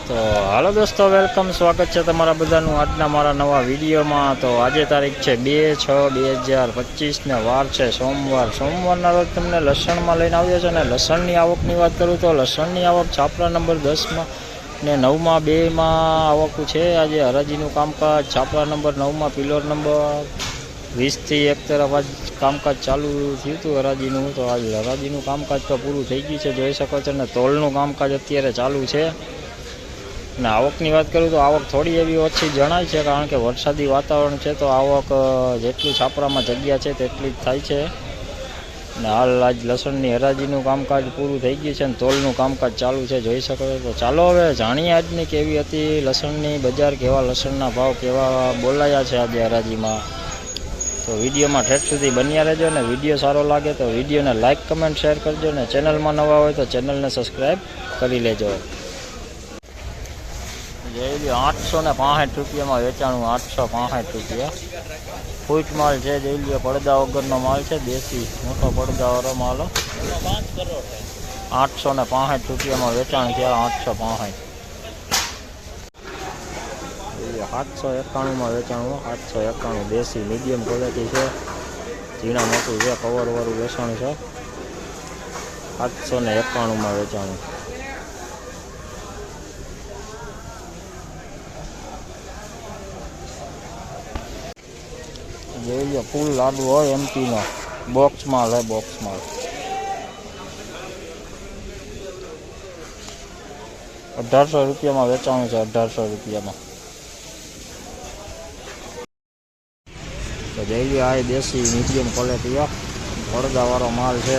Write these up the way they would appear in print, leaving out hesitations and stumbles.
તો હાલો દોસ્તો, વેલકમ, સ્વાગત છે તમારા બધાનું આજના મારા નવા વિડીયોમાં। તો આજે તારીખ છે 2/6/2025 ને વાર છે સોમવારના રોજ તમને લસણમાં લઈને આવ્યો છે। અને લસણની આવકની વાત કરું તો લસણની આવક છાપરા નંબર 10માં ને 9માં બેમાં આવક છે। આજે હરાજીનું કામકાજ છાપરા નંબર 9માં પિલોર નંબર 20થી 1 તરફ આજ કામકાજ ચાલુ થયું હતું હરાજીનું। તો આજ હરાજીનું કામકાજ તો પૂરું થઈ ગયું છે, જોઈ શકો છો। અને તોલનું કામકાજ અત્યારે ચાલુ છે। અને આવકની વાત કરું તો આવક થોડી એવી ઓછી જણાય છે, કારણ કે વરસાદી વાતાવરણ છે। તો આવક જેટલી છાપરામાં જગ્યા છે તેટલી જ થાય છે। અને હાલ આજ લસણની હરાજીનું કામકાજ પૂરું થઈ ગયું છે અને તોલનું કામકાજ ચાલુ છે, જોઈ શકો છો। તો ચાલો હવે જાણીએ આજની કેવી હતી લસણની બજાર, કેવા લસણના ભાવ કેવા બોલાયા છે આજે હરાજીમાં। તો વિડીયોમાં ઠેઠ સુધી બન્યા રહેજો। અને વિડીયો સારો લાગે તો વિડીયોને લાઇક, કમેન્ટ, શેર કરજો। અને ચેનલમાં નવા હોય તો ચેનલને સબસ્ક્રાઈબ કરી લેજો। જોઈ લો 865 રૂપિયામાં વેચાણું, 865 રૂપિયા ફૂટ માલ છે। જોઈ લો પડદા વગરનો માલ છે, દેશી મોટો પડદાવાળો માલ। 865 રૂપિયામાં વેચાણ છે, 865 791માં વેચાણું, 791 દેશી મીડિયમ ક્વોલિટી છે, ઝીણા મોટું છે, કવરવાળું વેચાણ છે। 791માં વેચાણું। જોઈ લો ફૂલ લાડુ હોય એમપીનો, બોક્સ માલ હોય, બોક્સ માલ 1800 રૂપિયામાં વેચાણું છે, 1800 રૂપિયામાં। તો જોઈ લો આ દેશી મીડિયમ ક્વોલિટી પડદાવાળો માલ છે,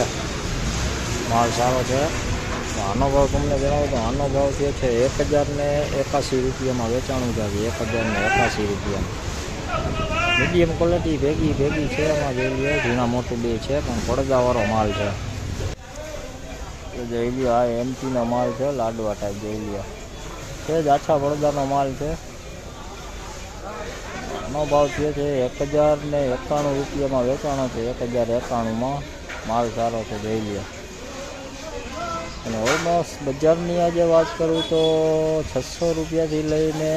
માલ સારો છે। આનો ભાવ તમને જણાવું તો આનો ભાવ જે છે 1081 રૂપિયામાં વેચાણું છે, 1081 રૂપિયામાં। મીડિયમ ક્વોલિટી ભેગી છે, એમાં જોઈ લો ઝીણા મોટું બે છે, પણ પડદાવાળો માલ છે। તો જોઈ લો આ એમપીનો માલ છે, લાડવા ટાઈપ જોઈ લો છે, જ આછા પડદાનો માલ છે। આનો ભાવ થયો છે 1091 રૂપિયામાં વેચાણો છે, 1091માં માલ સારો છે, જોઈ લો। અને ઓલમોસ્ટ બજારની આજે વાત કરું તો 600 રૂપિયાથી લઈને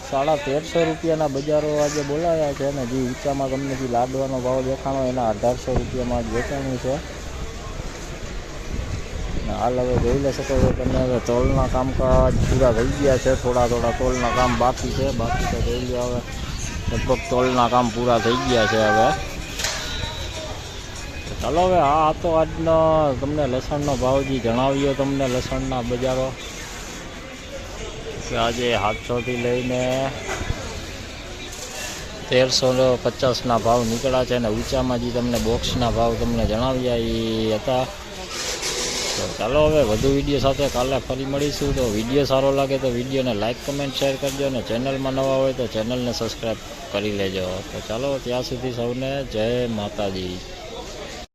1350 રૂપિયાના બજારો આજે બોલાયા છે। અને જે ઊંચામાં તમને જે લાડવાનો ભાવ દેખાણો એના 1800 રૂપિયામાં જ વેચાણું છે। હાલ હવે જોઈ લે શકો છો તમે, હવે તોલના કામકાજ પૂરા થઈ ગયા છે, થોડા તોલના કામ બાકી છે, બાકી તો જોઈ લો હવે લગભગ તોલના કામ પૂરા થઈ ગયા છે હવે। ચાલો હવે આ તો આજનો તમને લસણનો ભાવ જે જણાવ્યો તમને લસણના બજારો કે આજે 700થી લઈને 1350ના ભાવ નીકળ્યા છે। અને ઊંચામાં જે તમને બોક્સના ભાવ તમને જણાવ્યા એ હતા। તો ચાલો હવે વધુ વિડીયો સાથે કાલે ફરી મળીશું। તો વિડીયો સારો લાગે તો વિડીયોને લાઇક, કમેન્ટ, શેર કરજો। અને ચેનલમાં નવા હોય તો ચેનલને સબસ્ક્રાઈબ કરી લેજો। તો ચાલો ત્યાં સુધી સૌને જય માતાજી।